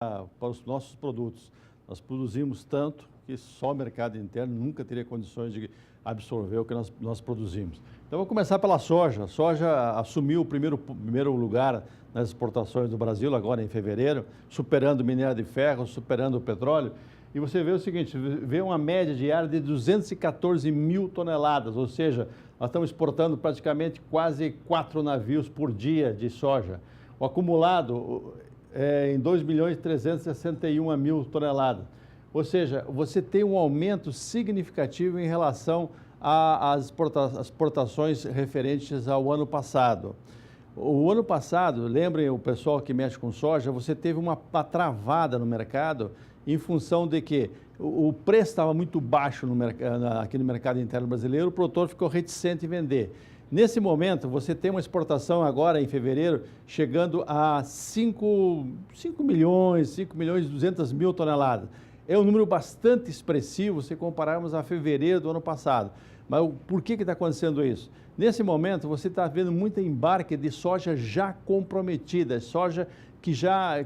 para os nossos produtos. Nós produzimos tanto que só o mercado interno nunca teria condições de absorver o que nós produzimos. Então, vou começar pela soja. A soja assumiu o primeiro lugar nas exportações do Brasil, agora em fevereiro, superando o minério de ferro, superando o petróleo. E você vê o seguinte, vê uma média diária de 214 mil toneladas, ou seja, nós estamos exportando praticamente quase 4 navios por dia de soja. O acumulado é em 2.361.000 toneladas. Ou seja, você tem um aumento significativo em relação às exportações referentes ao ano passado. O ano passado, lembrem o pessoal que mexe com soja, você teve uma travada no mercado em função de que o preço estava muito baixo aqui no mercado interno brasileiro, o produtor ficou reticente em vender. Nesse momento, você tem uma exportação agora em fevereiro chegando a 5 milhões e 200 mil toneladas. É um número bastante expressivo se compararmos a fevereiro do ano passado. Mas por que está acontecendo isso? Nesse momento, você está vendo muito embarque de soja já comprometida, soja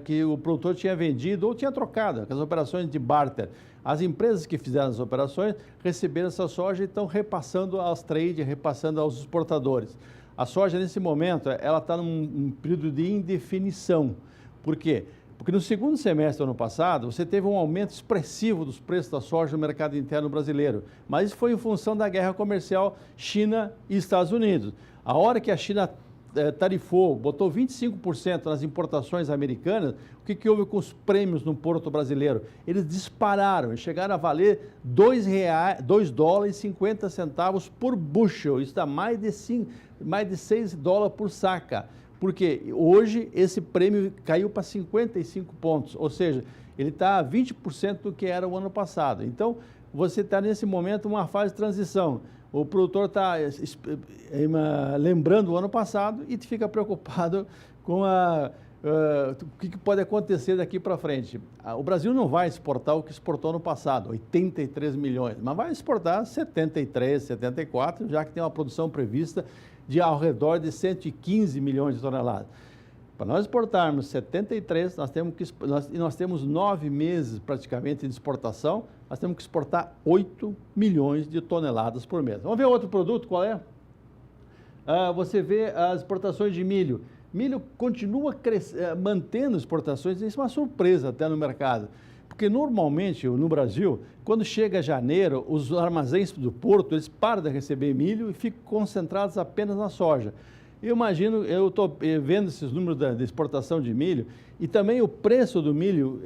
que o produtor tinha vendido ou tinha trocado, com as operações de barter. As empresas que fizeram as operações receberam essa soja e estão repassando aos traders, repassando aos exportadores. A soja, nesse momento, ela está num período de indefinição. Por quê? Porque no segundo semestre do ano passado, você teve um aumento expressivo dos preços da soja no mercado interno brasileiro. Mas isso foi em função da guerra comercial China e Estados Unidos. A hora que a China tarifou, botou 25% nas importações americanas, o que houve com os prêmios no porto brasileiro? Eles dispararam e chegaram a valer $2,50 por bushel. Isso dá mais de $6 por saca. Porque hoje esse prêmio caiu para 55 pontos, ou seja, ele está a 20% do que era o ano passado. Então, você está nesse momento uma fase de transição. O produtor está lembrando o ano passado e fica preocupado com o que pode acontecer daqui para frente. O Brasil não vai exportar o que exportou no passado, 83 milhões, mas vai exportar 73, 74, já que tem uma produção prevista de ao redor de 115 milhões de toneladas. Para nós exportarmos 73, nós temos 9 meses praticamente de exportação, nós temos que exportar 8 milhões de toneladas por mês. Vamos ver outro produto, qual é? Você vê as exportações de milho. Milho continua mantendo exportações, isso é uma surpresa até no mercado. Porque normalmente no Brasil, quando chega janeiro, os armazéns do porto, eles param de receber milho e ficam concentrados apenas na soja. Eu estou vendo esses números da exportação de milho e também o preço do milho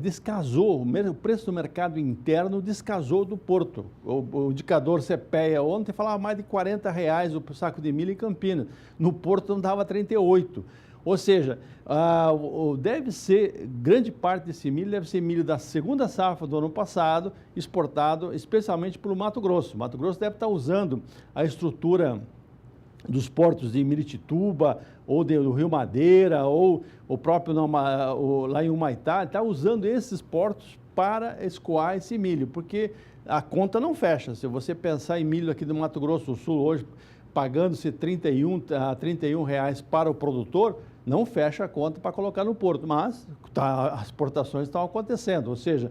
descasou, o preço do mercado interno descasou do porto. O indicador CPEA ontem falava mais de R$40 o saco de milho em Campinas, no porto não dava 38. Ou seja, grande parte desse milho deve ser milho da segunda safra do ano passado, exportado especialmente pelo Mato Grosso. O Mato Grosso deve estar usando a estrutura dos portos de Miritituba, ou do Rio Madeira, ou o próprio lá em Humaitá, está usando esses portos para escoar esse milho, porque a conta não fecha. Se você pensar em milho aqui do Mato Grosso do Sul hoje, pagando-se 31 reais para o produtor, não fecha a conta para colocar no porto, mas as exportações estão acontecendo, ou seja,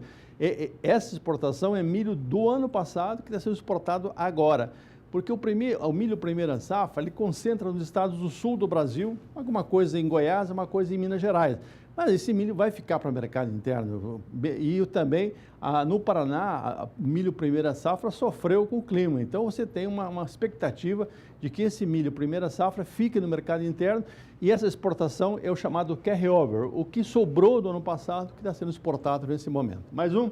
essa exportação é milho do ano passado que está sendo exportado agora, porque o milho primeira safra, ele concentra nos estados do sul do Brasil, alguma coisa em Goiás, uma coisa em Minas Gerais, mas esse milho vai ficar para o mercado interno. E também, no Paraná, o milho primeira safra sofreu com o clima. Então, você tem uma expectativa de que esse milho primeira safra fique no mercado interno e essa exportação é o chamado carry-over, o que sobrou do ano passado que está sendo exportado nesse momento. Mais um.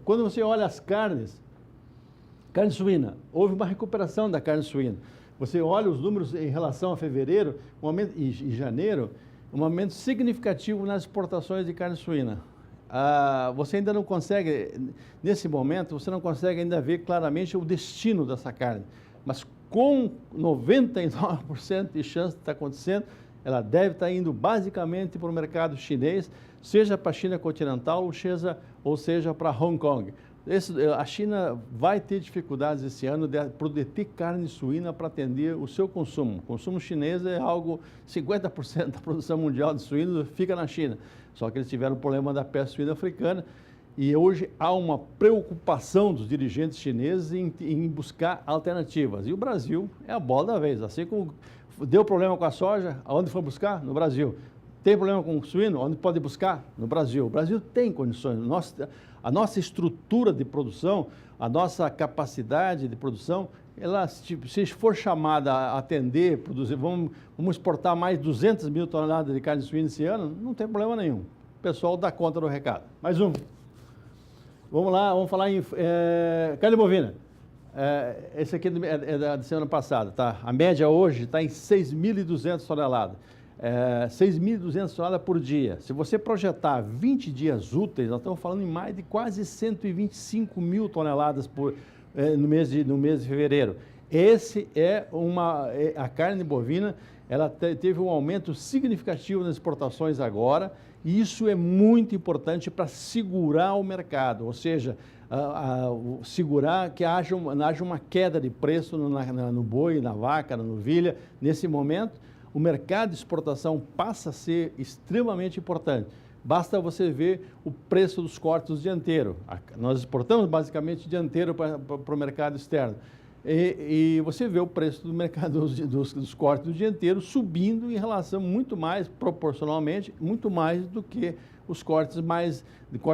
Quando você olha as carnes, carne suína, houve uma recuperação da carne suína. Você olha os números em relação a fevereiro e janeiro, um aumento significativo nas exportações de carne suína. Você ainda não consegue, nesse momento, você não consegue ainda ver claramente o destino dessa carne, mas com 99% de chance de estar acontecendo, ela deve estar indo basicamente para o mercado chinês, seja para a China continental ou seja para Hong Kong. A China vai ter dificuldades esse ano de ter carne suína para atender o seu consumo. O consumo chinês é algo, 50% da produção mundial de suínos fica na China. Só que eles tiveram o problema da peste suína africana e hoje há uma preocupação dos dirigentes chineses em buscar alternativas. E o Brasil é a bola da vez. Assim como deu problema com a soja, aonde foi buscar? No Brasil. Tem problema com o suíno? Onde pode buscar? No Brasil. O Brasil tem condições. A nossa estrutura de produção, a nossa capacidade de produção, ela, se for chamada a atender, produzir, vamos exportar mais 200 mil toneladas de carne suína esse ano, não tem problema nenhum. O pessoal dá conta do recado. Mais um. Vamos lá, vamos falar em carne bovina. Esse aqui é da semana passada, tá? A média hoje está em 6.200 toneladas. 6.200 toneladas por dia. Se você projetar 20 dias úteis, nós estamos falando em mais de quase 125 mil toneladas no mês de fevereiro. A carne bovina, ela teve um aumento significativo nas exportações agora, e isso é muito importante para segurar o mercado, ou seja, segurar que haja uma queda de preço no boi, na vaca, na novilha, nesse momento. O mercado de exportação passa a ser extremamente importante. Basta você ver o preço dos cortes dianteiros. Nós exportamos basicamente dianteiro para o mercado externo. E você vê o preço do mercado dos cortes do dianteiro subindo em relação muito mais, proporcionalmente, muito mais do que os cortes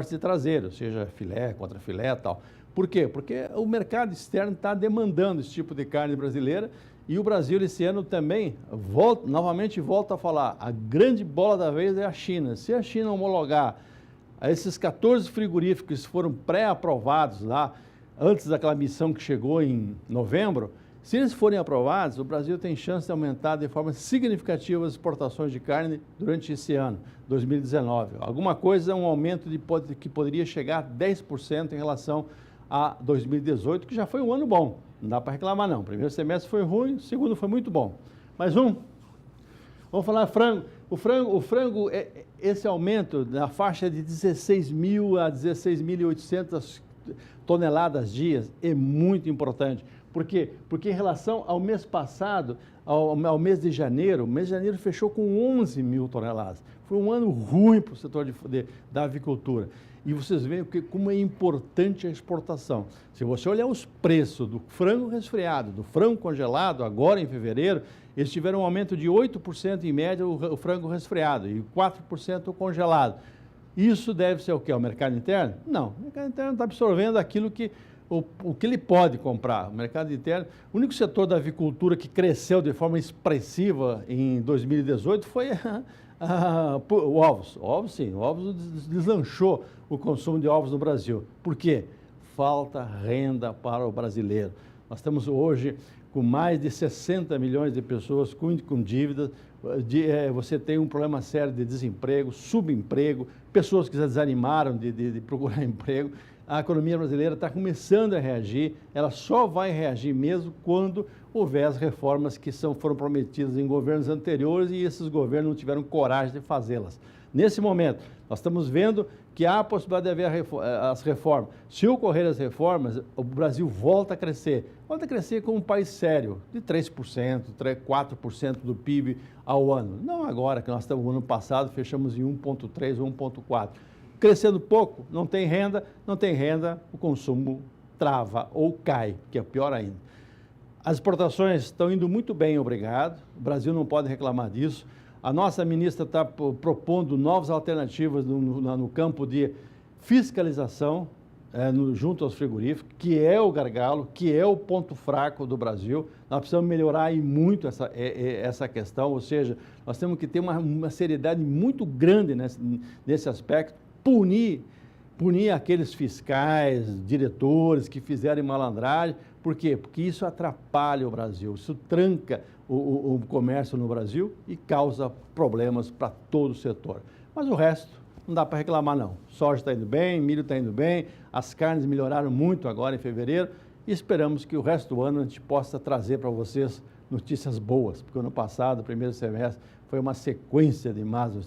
de traseiro, seja filé, contra filé e tal. Por quê? Porque o mercado externo está demandando esse tipo de carne brasileira. E o Brasil, esse ano também, novamente volta a falar, a grande bola da vez é a China. Se a China homologar esses 14 frigoríficos que foram pré-aprovados lá, antes daquela missão que chegou em novembro, se eles forem aprovados, o Brasil tem chance de aumentar de forma significativa as exportações de carne durante esse ano, 2019. Alguma coisa, um aumento que poderia chegar a 10% em relação a 2018, que já foi um ano bom. Não dá para reclamar, não. O primeiro semestre foi ruim, o segundo foi muito bom. Mais um. Vamos falar frango. O frango, esse aumento na faixa de 16.000 a 16.800 toneladas dias é muito importante. Por quê? Porque em relação ao mês passado, ao mês de janeiro, o mês de janeiro fechou com 11 mil toneladas. Foi um ano ruim para o setor da avicultura. E vocês veem como é importante a exportação. Se você olhar os preços do frango resfriado, do frango congelado, agora em fevereiro, eles tiveram um aumento de 8% em média o frango resfriado e 4% o congelado. Isso deve ser o quê? O mercado interno? Não, o mercado interno está absorvendo aquilo o que ele pode comprar. O mercado interno, o único setor da avicultura que cresceu de forma expressiva em 2018 foi o ovos. Ovos, sim, o ovos deslanchou o consumo de ovos no Brasil. Por quê? Falta renda para o brasileiro. Nós estamos hoje com mais de 60 milhões de pessoas com dívidas. Você tem um problema sério de desemprego, subemprego, pessoas que já desanimaram de procurar emprego. A economia brasileira está começando a reagir, ela só vai reagir mesmo quando houver as reformas que foram prometidas em governos anteriores e esses governos não tiveram coragem de fazê-las. Nesse momento, nós estamos vendo que há a possibilidade de haver as reformas. Se ocorrer as reformas, o Brasil volta a crescer como um país sério, de 3%, 4% do PIB ao ano. Não agora, que nós estamos no ano passado, fechamos em 1,3%, 1,4%. Crescendo pouco, não tem renda, o consumo trava ou cai, que é pior ainda. As exportações estão indo muito bem, obrigado. O Brasil não pode reclamar disso. A nossa ministra está propondo novas alternativas no campo de fiscalização junto aos frigoríficos, que é o gargalo, que é o ponto fraco do Brasil. Nós precisamos melhorar aí muito essa questão, ou seja, nós temos que ter uma seriedade muito grande nesse aspecto. Punir aqueles fiscais, diretores que fizerem malandragem. Por quê? Porque isso atrapalha o Brasil, isso tranca o comércio no Brasil e causa problemas para todo o setor. Mas o resto não dá para reclamar, não. Soja está indo bem, milho está indo bem, as carnes melhoraram muito agora em fevereiro e esperamos que o resto do ano a gente possa trazer para vocês notícias boas, porque o ano passado, o primeiro semestre, foi uma sequência de más notícias.